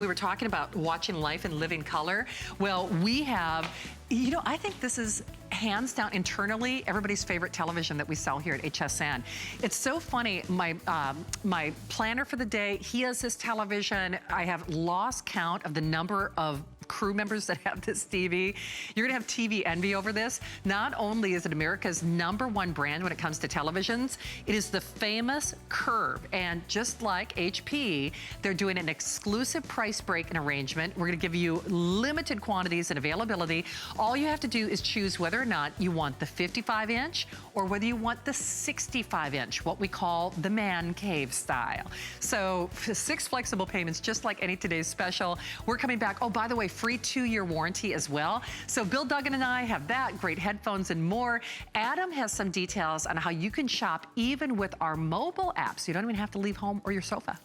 We were talking about watching life in living color. Well, we have, you know, I think this is hands down internally everybody's favorite television that we sell here at HSN. It's so funny, my planner for the day, he has this television. I have lost count of the number of crew members that have this TV. You're gonna have TV envy over this. Not only is it America's #1 brand when it comes to televisions, it is the famous Curve. And just like HP, they're doing an exclusive price break and arrangement. We're gonna give you limited quantities and availability. All you have to do is choose whether or not you want the 55-inch or whether you want the 65-inch, what we call the man cave style. So 6 flexible payments, just like any today's special. We're coming back. Oh, by the way, free 2-year warranty as well. So Bill Duggan and I have that, great headphones and more. Adam has some details on how you can shop even with our mobile app, so you don't even have to leave home or your sofa.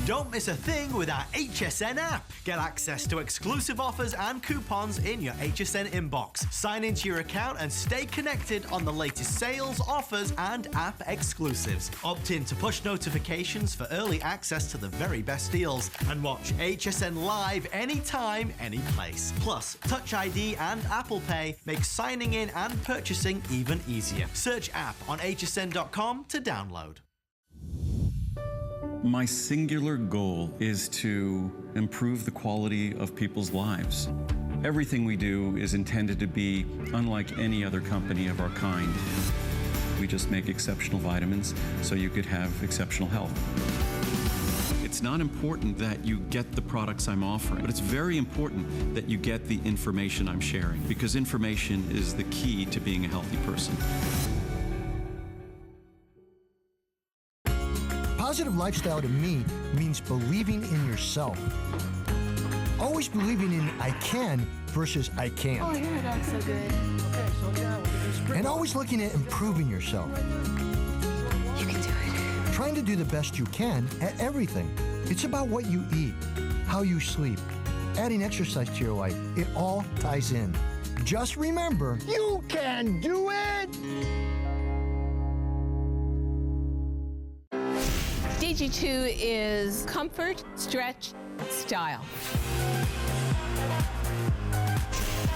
Don't miss a thing with our HSN app. Get access to exclusive offers and coupons in your HSN inbox. Sign into your account and stay connected on the latest sales, offers, and app exclusives. Opt in to push notifications for early access to the very best deals. And watch HSN Live anytime, any place. Plus, Touch ID and Apple Pay make signing in and purchasing even easier. Search app on hsn.com to download. My singular goal is to improve the quality of people's lives. Everything we do is intended to be unlike any other company of our kind. We just make exceptional vitamins so you could have exceptional health. It's not important that you get the products I'm offering, but it's very important that you get the information I'm sharing, because information is the key to being a healthy person. Positive lifestyle to me means believing in yourself. Always believing in I can versus I can't. Oh, here, that's so good. Okay, so yeah, we'll do this. And always looking at improving yourself. You can do it. Trying to do the best you can at everything. It's about what you eat, how you sleep, adding exercise to your life. It all ties in. Just remember, you can do it! DG2 is comfort, stretch, style.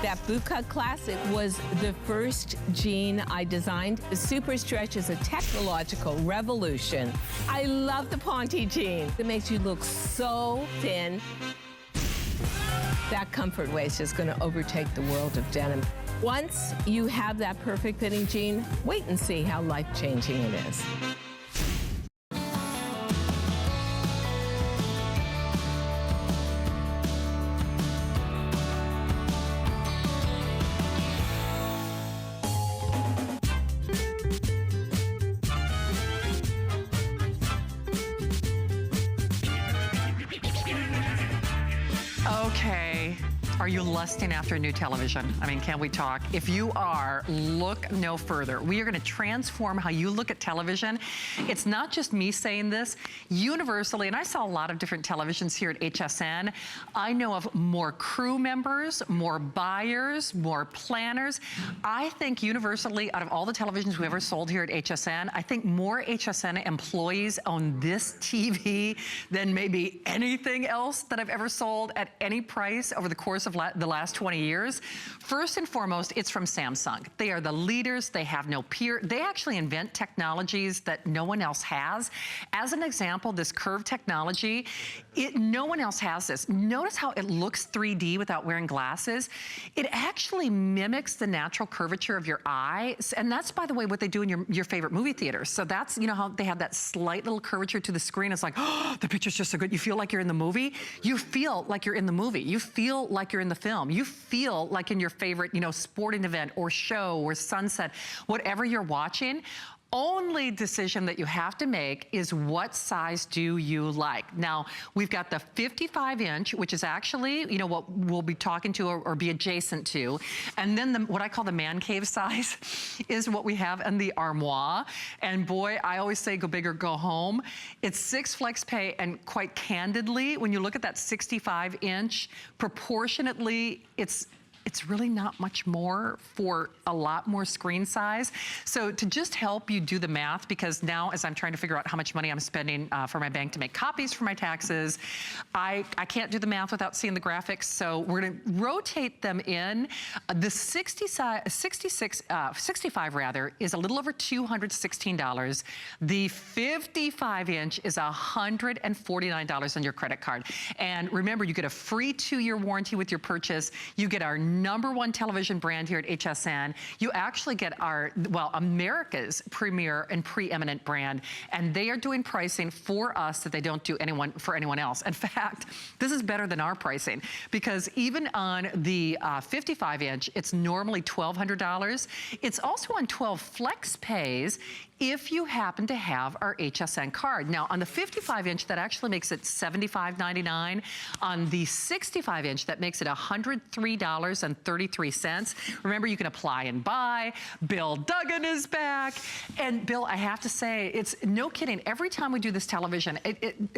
That boot cut classic was the first jean I designed. The Super Stretch is a technological revolution. I love the Ponte jean. It makes you look so thin. That comfort waist is going to overtake the world of denim. Once you have that perfect fitting jean, wait and see how life-changing it is. Okay, are you lusting after a new television? I mean, can we talk? If you are, look no further. We are gonna transform how you look at television. It's not just me saying this. Universally, and I saw a lot of different televisions here at HSN, I know of more crew members, more buyers, more planners. I think universally, out of all the televisions we ever sold here at HSN, I think more HSN employees own this TV than maybe anything else that I've ever sold at any price over the course of the last 20 years. First and foremost, it's from Samsung. They are the leaders. They have no peer. They actually invent technologies that no one else has. As an example, this Curve technology, no one else has this. Notice how it looks 3D without wearing glasses. It actually mimics the natural curvature of your eye. And that's, by the way, what they do in your favorite movie theaters. So that's, you know, how they have that slight little curvature to the screen. It's like, oh, the picture's just so good. You feel like you're in the movie. You feel like you're in the movie. You feel like you're in the film. You feel like in your favorite, you know, sporting event or show or sunset, whatever you're watching. Only decision that you have to make is what size do you like. Now, we've got the 55-inch, which is actually, you know, what we'll be talking to or be adjacent to. And then what I call the man cave size is what we have in the armoire. And boy, I always say go big or go home. It's 6 flex pay, and quite candidly, when you look at that 65-inch, proportionately, it's it's really not much more for a lot more screen size. So to just help you do the math, because now as I'm trying to figure out how much money I'm spending for my bank to make copies for my taxes, I can't do the math without seeing the graphics. So we're gonna rotate them in. The 65 rather is a little over $216. The 55-inch is $149 on your credit card. And remember, you get a free 2-year warranty with your purchase. You get our #1 television brand here at HSN. You actually get our, well, America's premier and preeminent brand, and they are doing pricing for us that they don't do for anyone else. In fact, this is better than our pricing, because even on the 55-inch, it's normally $1,200. It's also on 12 flex pays if you happen to have our HSN card. Now, on the 55-inch, that actually makes it $75.99. On the 65-inch, that makes it $103.33. Remember, you can apply and buy. Bill Duggan is back. And Bill, I have to say, it's no kidding. Every time we do this television,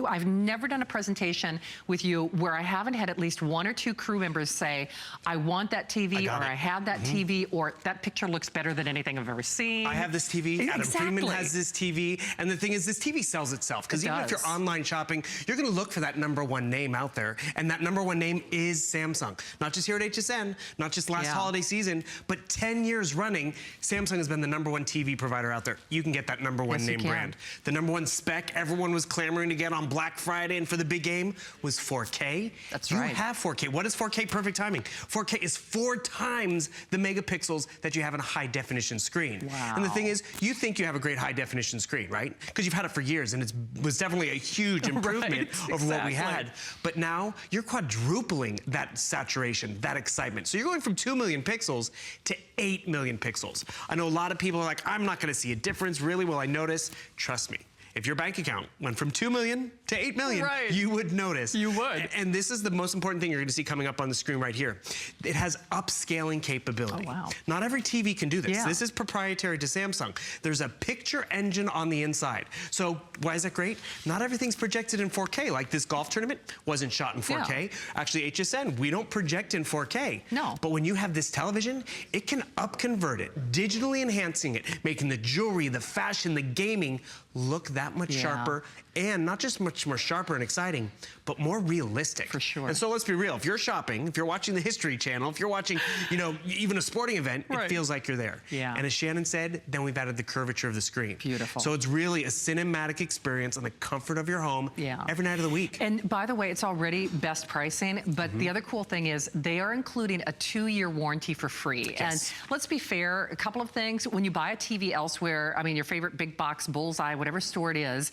I've never done a presentation with you where I haven't had at least 1 or 2 crew members say, I want that TV, or I have that TV, or that picture looks better than anything I've ever seen. I have this TV. Adam Freeman has this TV. And the thing is, this TV sells itself. Because even if you're online shopping, you're going to look for that #1 name out there. And that #1 name is Samsung. Not just here at HSN, not just last holiday season, but 10 years running, Samsung has been the #1 TV provider out there. You can get that #1 name brand. The #1 spec everyone was clamoring to get on Black Friday and for the big game was 4K. That's right. You have 4K. What is 4K? Perfect timing. 4K is 4 times the megapixels that you have on a high definition screen. Wow. And the thing is, you think you have a great high definition screen, right? Because you've had it for years, and it was definitely a huge improvement over what we had. But now you're quadrupling that saturation, that excitement. So you're going from 2 million pixels to 8 million pixels. I know a lot of people are like, I'm not gonna see a difference. Really, will I notice? Trust me. If your bank account went from 2 million to 8 million, you would notice. You would. And this is the most important thing you're going to see coming up on the screen right here. It has upscaling capability. Oh, wow. Not every TV can do this. Yeah. This is proprietary to Samsung. There's a picture engine on the inside. So why is that great? Not everything's projected in 4K. Like this golf tournament wasn't shot in 4K. Actually, HSN, we don't project in 4K. No. But when you have this television, it can upconvert it, digitally enhancing it, making the jewelry, the fashion, the gaming look that much sharper, and not just much more sharper and exciting, but more realistic. For sure. And so let's be real. If you're shopping, if you're watching the History Channel, if you're watching, you know, even a sporting event, it feels like you're there. Yeah. And as Shannon said, then we've added the curvature of the screen. Beautiful. So it's really a cinematic experience on the comfort of your home every night of the week. And by the way, it's already best pricing, but the other cool thing is they are including a 2-year warranty for free. And let's be fair, a couple of things. When you buy a TV elsewhere, I mean, your favorite big box, Bullseye, whatever store it is,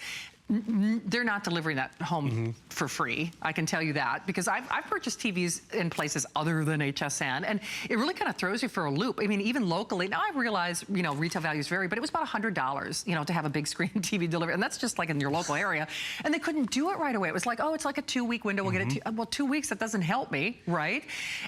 they're not delivering that home for free. I can tell you that, because I've purchased TVs in places other than HSN, and it really kind of throws you for a loop. I mean, even locally, now I realize, you know, retail values vary, but it was about $100, you know, to have a big screen TV delivered, and that's just like in your local area. And they couldn't do it right away. It was like, oh, it's like a 2-week window, we'll get it. Well, 2 weeks, that doesn't help me, right?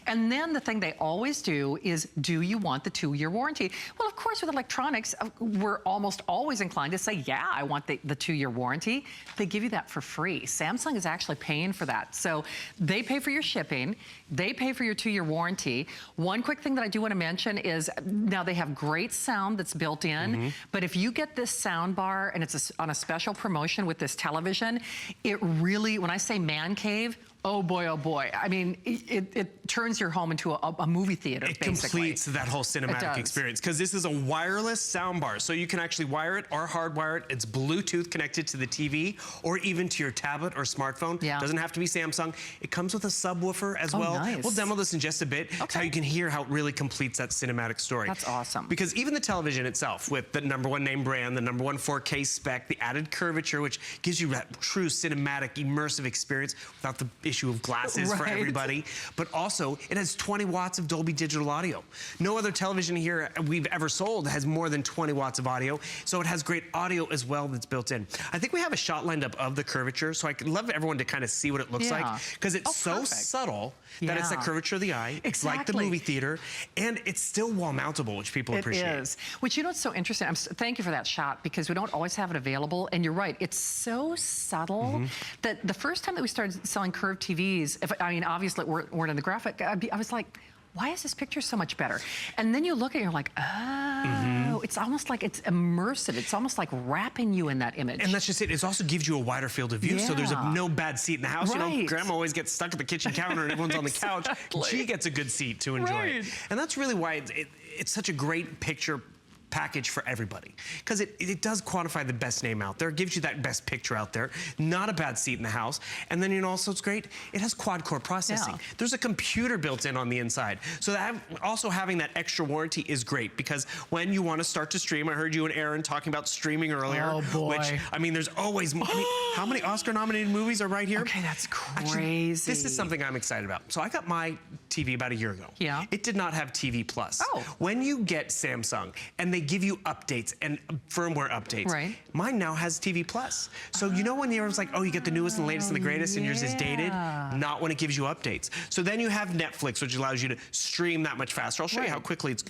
And then the thing they always do is, do you want the 2-year warranty? Well, of course, with electronics, we're almost always inclined to say, yeah, I want the 2-year warranty. They give you that for free. Samsung is actually paying for that. So they pay for your shipping. They pay for your 2-year warranty. One quick thing that I do want to mention is, now they have great sound that's built in, but if you get this sound bar and it's on a special promotion with this television, it really, when I say man cave, oh boy. I mean, it turns your home into a movie theater, It completes that whole cinematic experience, because this is a wireless soundbar. So you can actually wire it or hardwire it. It's Bluetooth connected to the TV or even to your tablet or smartphone. Doesn't have to be Samsung. It comes with a subwoofer as well. Nice. We'll demo this in just a bit. How you can hear how it really completes that cinematic story. That's awesome. Because even the television itself, with the #1 name brand, the #1 4K spec, the added curvature, which gives you that true cinematic, immersive experience without the issue of glasses for everybody, but also it has 20 watts of Dolby Digital audio. No other television here we've ever sold has more than 20 watts of audio, so it has great audio as well that's built in. I think we have a shot lined up of the curvature, so I'd love everyone to kind of see what it looks like, because it's so subtle that it's that curvature of the eye. It's like the movie theater, and it's still wall mountable, which people appreciate. It is. Which, you know, it's so interesting. Thank you for that shot, because we don't always have it available, and you're right, it's so subtle that the first time that we started selling curved TVs, I mean, obviously weren't in the graphic, I was like, why is this picture so much better? And then you look at it, you're like, oh, it's almost like it's immersive. It's almost like wrapping you in that image. And that's just it. It also gives you a wider field of view, so there's no bad seat in the house. Right. You know, grandma always gets stuck at the kitchen counter and everyone's on the couch. She gets a good seat to enjoy it. And that's really why it's such a great picture package for everybody, because it does quantify the best name out there, gives you that best picture out there, not a bad seat in the house, and then, you know, also it's great, it has quad-core processing. There's a computer built in on the inside, so that also having that extra warranty is great, because when you want to start to stream, I heard you and Aaron talking about streaming earlier, which, I mean, there's always, how many Oscar-nominated movies are right here? Okay, that's crazy. Actually, this is something I'm excited about. So I got my TV about a year ago. Yeah. It did not have TV Plus. Oh. When you get Samsung and they give you updates and firmware updates, mine now has TV Plus. So you know when the was like, oh, you get the newest and latest and the greatest and yours is dated? Not when it gives you updates. So then you have Netflix, which allows you to stream that much faster. I'll show you how quickly it's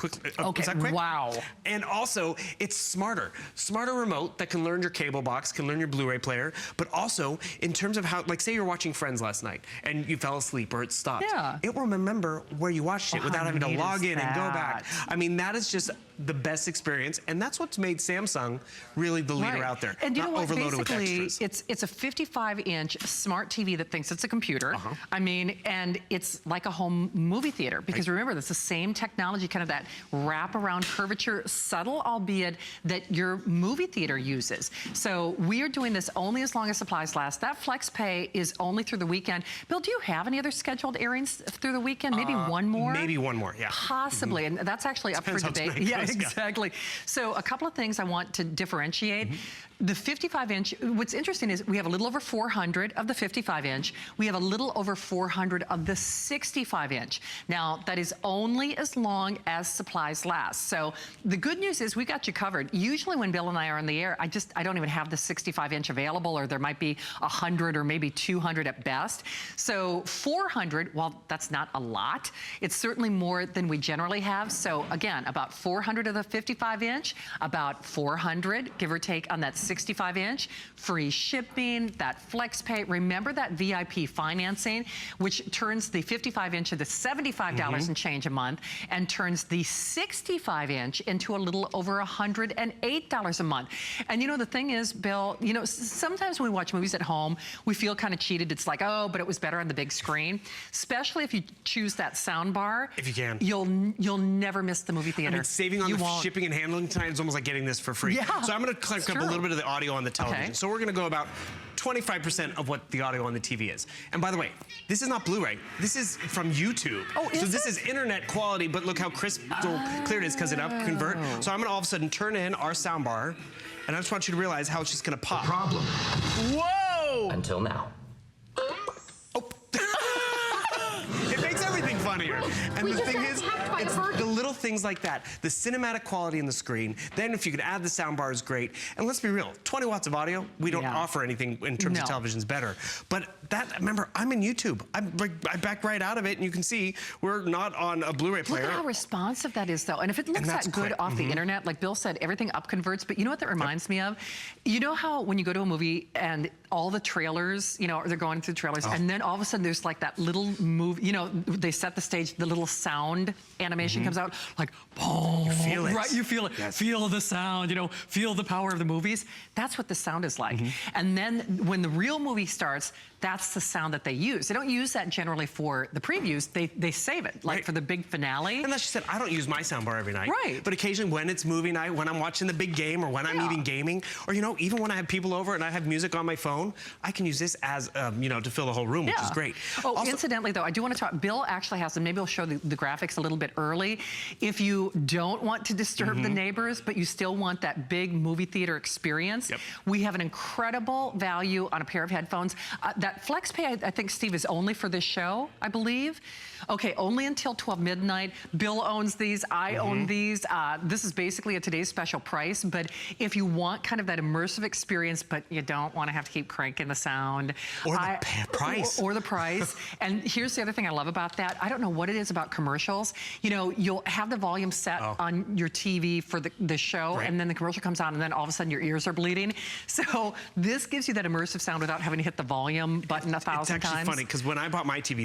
Okay, is that quick? wow. And also, it's smarter. Smarter remote that can learn your cable box, can learn your Blu-ray player, but also in terms of how, like say you're watching Friends last night and you fell asleep or it stopped. It will remember where you watched it without having to log in and go back. I mean, that is just the best experience, and that's what's made Samsung really the leader out there. And you know what, overloaded basically, with extras. it's a 55-inch smart TV that thinks it's a computer. I mean, and it's like a home movie theater, because remember, that's the same technology, kind of that wrap-around curvature, subtle, albeit, that your movie theater uses. So we are doing this only as long as supplies last. That flex pay is only through the weekend. Bill, do you have any other scheduled airings through the weekend? Maybe one more? Maybe one more, yeah. Possibly, and that's actually up for debate. Yeah, exactly. So a couple of things I want to differentiate. The 55-inch, what's interesting is we have a little over 400 of the 55-inch. We have a little over 400 of the 65-inch. Now, that is only as long as supplies last. So the good news is we got you covered. Usually when Bill and I are on the air, I don't even have the 65-inch available, or there might be 100 or maybe 200 at best. So 400, while that's not a lot, it's certainly more than we generally have. So again, about 400 of the 55-inch, about 400, give or take, on that 65-inch, free shipping, that flex pay. Remember that VIP financing, which turns the 55-inch into $75 and change a month, and turns the 65-inch into a little over $108 a month. And you know, the thing is, Bill, you know, sometimes when we watch movies at home, we feel kind of cheated. It's like, oh, but it was better on the big screen. Especially if you choose that sound bar. If you can. You'll never miss the movie theater. I mean, saving on the shipping and handling tonight is almost like getting this for free. So I'm going to click up a little bit of the audio on the television. So we're going to go about 25% of what the audio on the TV is. And by the way, this is not Blu-ray. This is from YouTube. So this is internet quality, but look how crisp, clear it is because it up-convert. So I'm going to all of a sudden turn in our sound bar, and I just want you to realize how it's just going to pop. Problem. Whoa! Until now. It makes everything funnier. And the thing is, it's the little things like that. The cinematic quality in the screen. Then if you could add the sound bar is great. And let's be real, 20 watts of audio, we don't offer anything in terms of television's better. But that, remember, I'm in YouTube. I back right out of it, and you can see we're not on a Blu-ray player. Look at how responsive that is, though. And if it looks that good off the internet, like Bill said, everything up converts. But you know what that reminds me of? You know how when you go to a movie and all the trailers, you know, they're going through trailers, and then all of a sudden there's like that little move, you know, they set the stage, the little sound animation comes out, like, boom. You feel it. Right, you feel it. Feel the sound, you know, feel the power of the movies. That's what the sound is like. And then when the real movie starts, that's the sound that they use. They don't use that generally for the previews. They save it, like for the big finale. And that's just it. I don't use my soundbar every night. Right. But occasionally when it's movie night, when I'm watching the big game, or when I'm even gaming, or, you know, even when I have people over and I have music on my phone, I can use this as, you know, to fill the whole room, which is great. Oh, also, incidentally, though, I do want to talk. Bill actually has them. Maybe I'll show the graphics a little bit early. If you don't want to disturb the neighbors, but you still want that big movie theater experience, we have an incredible value on a pair of headphones. That flex pay, I think, Steve, is only for this show, I believe. Okay, only until 12 midnight. Bill owns these. I own these. This is basically a today's special price. But if you want kind of that immersive experience, but you don't want to have to keep cranking the sound. Or the price. Or the price. And here's the other thing I love about that. I don't don't know what it is about commercials. You know, you'll have the volume set on your TV for the show, and then the commercial comes on, and then all of a sudden your ears are bleeding. So this gives you that immersive sound without having to hit the volume button 1,000 times. It's actually funny, because when I bought my TV,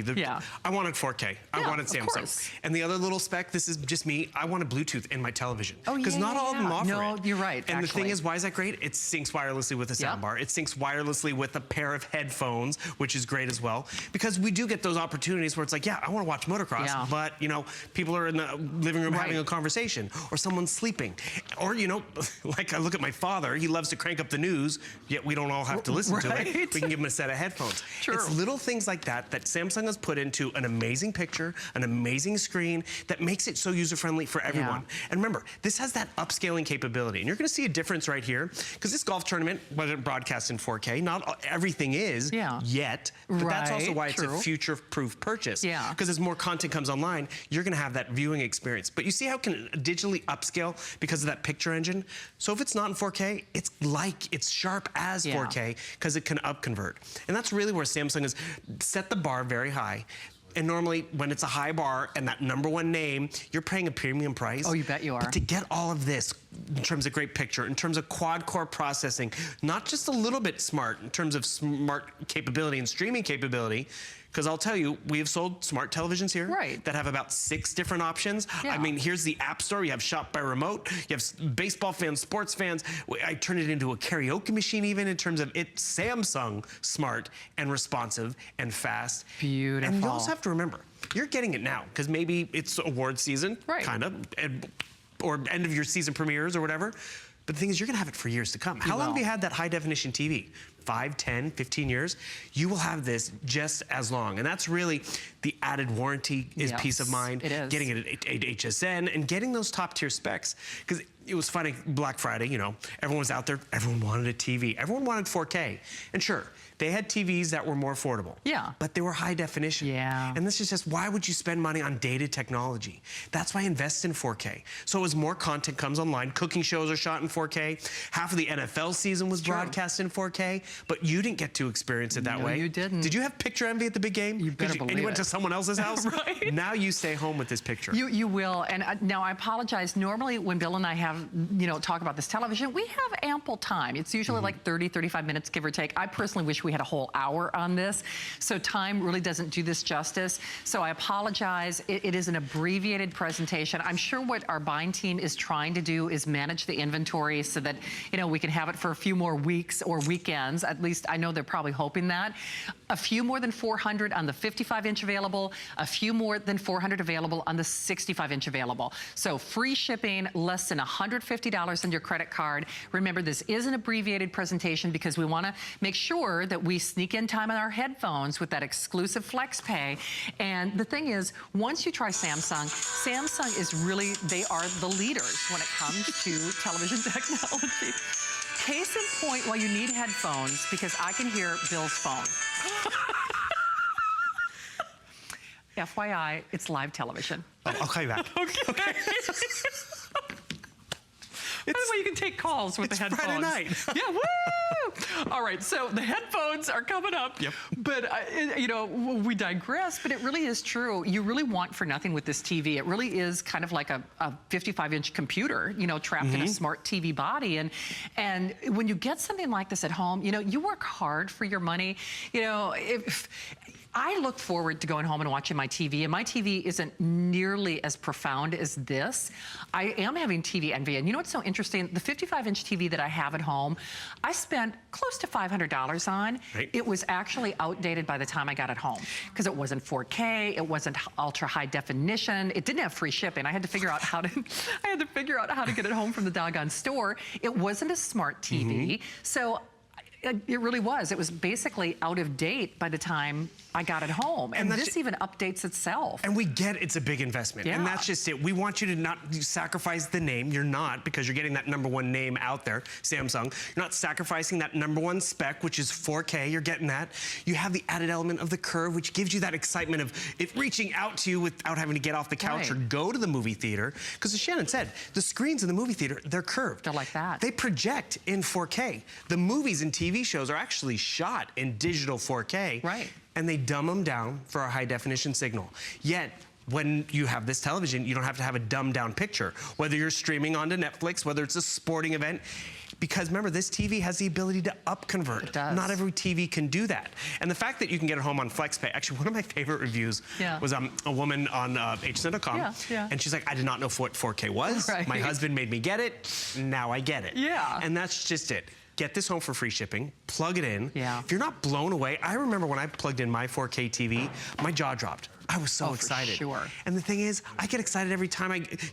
I wanted 4K. I wanted Samsung. And the other little spec, this is just me, I wanted Bluetooth in my television. Because not all of them offer it. No, you're right, And the thing is, why is that great? It syncs wirelessly with a soundbar. It syncs wirelessly with a pair of headphones, which is great as well. Because we do get those opportunities where it's like, yeah, I want to watch motocross, but, you know, people are in the living room having a conversation, or someone's sleeping. Or, you know, like I look at my father, he loves to crank up the news, yet we don't all have to listen to it. We can give him a set of headphones. It's little things like that that Samsung has put into an amazing picture, an amazing screen that makes it so user-friendly for everyone. And remember, this has that upscaling capability. And you're going to see a difference right here, because this golf tournament wasn't broadcast in 4K. Not everything is yet, but that's also why it's a future-proof purchase. Because as more content comes online, you're going to have that viewing experience. But you see how it can digitally upscale because of that picture engine? So if it's not in 4K, it's sharp as 4K, because it can upconvert. And that's really where Samsung has set the bar very high. And normally, when it's a high bar and that #1 name, you're paying a premium price. Oh, you bet you are. But to get all of this, in terms of great picture, in terms of quad-core processing, not just a little bit smart, in terms of smart capability and streaming capability, because I'll tell you, we have sold smart televisions here that have about 6 different options. I mean, here's the App Store. You have Shop by Remote. You have baseball fans, sports fans. I turned it into a karaoke machine even in terms of it's Samsung smart and responsive and fast. Beautiful. And you also have to remember, you're getting it now because maybe it's award season, kind of, or end of your season premieres or whatever. But the thing is, you're going to have it for years to come. How long have you had that high-definition TV? 5, 10, 15 years? You will have this just as long. And that's really the added warranty is peace of mind. It is. Getting it at HSN and getting those top-tier specs. Because it was funny, Black Friday, you know, everyone was out there, everyone wanted a TV. Everyone wanted 4K. And sure, they had TVs that were more affordable. But they were high definition. And this is just, why would you spend money on dated technology? That's why I invest in 4K. So as more content comes online, cooking shows are shot in 4K. Half of the NFL season was broadcast in 4K, but you didn't get to experience it that way. No, you didn't. Did you have picture envy at the big game? You better believe and you went to someone else's house? Now you stay home with this picture. You will. And now I apologize. Normally when Bill and I have, you know, talk about this television, we have ample time. It's usually like 30, 35 minutes, give or take. I personally wish we had a whole hour on this. So time really doesn't do this justice. So I apologize. It is an abbreviated presentation. I'm sure what our buying team is trying to do is manage the inventory so that, you know, we can have it for a few more weeks or weekends. At least I know they're probably hoping that. A few more than 400 on the 55-inch available, a few more than 400 available on the 65-inch available. So free shipping, less than $150 on your credit card. Remember, this is an abbreviated presentation because we want to make sure that we sneak in time on our headphones with that exclusive flex pay. And the thing is, once you try Samsung, Samsung is really, they are the leaders when it comes to television technology. Case in point, why you need headphones, because I can hear Bill's phone. FYI, it's live television. I'll call you back. Okay. By the way, you can take calls with the headphones. Friday night. Yeah, woo! All right, so the headphones are coming up. But, you know, we digress, but it really is true. You really want for nothing with this TV. It really is kind of like a 55-inch computer, you know, trapped in a smart TV body. And when you get something like this at home, you know, you work hard for your money. You know, I look forward to going home and watching my TV, and my TV isn't nearly as profound as this. I am having TV envy, and you know what's so interesting? The 55-inch TV that I have at home, I spent close to $500 on. It was actually outdated by the time I got it home because it wasn't 4K, it wasn't ultra high definition, it didn't have free shipping. I had to figure out how to, get it home from the doggone store. It wasn't a smart TV, so it really was. It was basically out of date by the time I got it home. And this even updates itself. And we get it's a big investment. And that's just it. We want you to not sacrifice the name. You're not, because you're getting that #1 name out there, Samsung. You're not sacrificing that #1 spec, which is 4K. You're getting that. You have the added element of the curve, which gives you that excitement of it reaching out to you without having to get off the couch or go to the movie theater. Because as Shannon said, the screens in the movie theater, they're curved. They're like that. They project in 4K. The movies and TV shows are actually shot in digital 4K. Right. And they dumb them down for our high definition signal. Yet, when you have this television, you don't have to have a dumbed down picture. Whether you're streaming onto Netflix, whether it's a sporting event, because remember, this TV has the ability to up-convert. It does. Not every TV can do that. And the fact that you can get it home on FlexPay, actually one of my favorite reviews was a woman on HSN.com, and she's like, I did not know what 4K was. Right. My husband made me get it, now I get it. Yeah. And that's just it. Get this home for free shipping, plug it in. Yeah. If you're not blown away, I remember when I plugged in my 4K TV, my jaw dropped. I was so excited. For sure. And the thing is, I get excited every time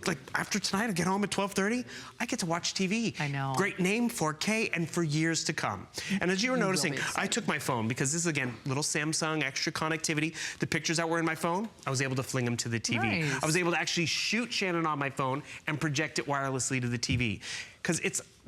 like after tonight, I get home at 12:30, I get to watch TV. I know. Great name, 4K, and for years to come. And as you were noticing, I took my phone, because this is, again, little Samsung, extra connectivity. The pictures that were in my phone, I was able to fling them to the TV. Nice. I was able to actually shoot Shannon on my phone and project it wirelessly to the TV. Because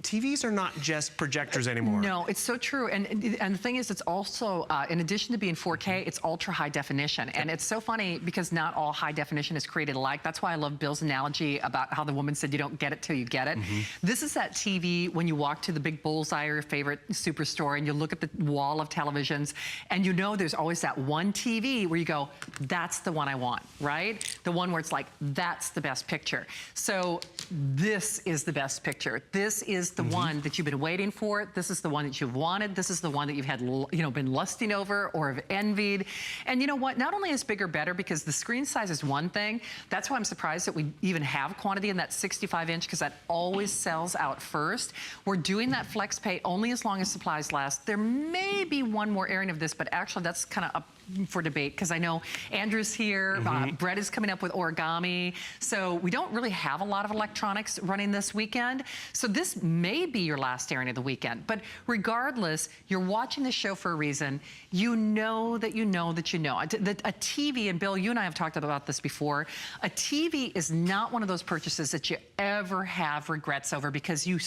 TVs are not just projectors anymore. No, it's so true. And the thing is, it's also, in addition to being 4K, it's ultra high definition. And it's so funny because not all high definition is created alike. That's why I love Bill's analogy about how the woman said you don't get it till you get it. This is that TV when you walk to the big Bullseye or your favorite superstore and you look at the wall of televisions and you know there's always that one TV where you go, that's the one I want, right? The one where it's like, that's the best picture. So this is the best picture. This is the one that you've been waiting for. This is the one that you've wanted. This is the one that you've had, been lusting over or have envied. And you know what? Not only is bigger better, because the screen size is one thing. That's why I'm surprised that we even have quantity in that 65-inch, because that always sells out first. We're doing that flex pay only as long as supplies last. There may be one more airing of this, but actually that's kind of up for debate, because I know Andrew's here, Brett is coming up with origami, so we don't really have a lot of electronics running this weekend, so this may be your last airing of the weekend. But regardless, you're watching the show for a reason. You know that you know that you know. A TV, and Bill, you and I have talked about this before, a TV is not one of those purchases that you ever have regrets over, because you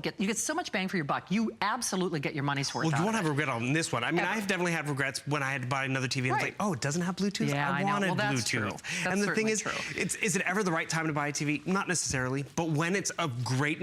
get so much bang for your buck. You absolutely get your money's worth. Well, you won't have regret on this one. I mean, I've definitely had regrets when I had to buy another TV and it's like, oh, it doesn't have Bluetooth? Yeah, I wanted well, that's Bluetooth. True. That's and the thing is, true. is it ever the right time to buy a TV? Not necessarily, but when it's a great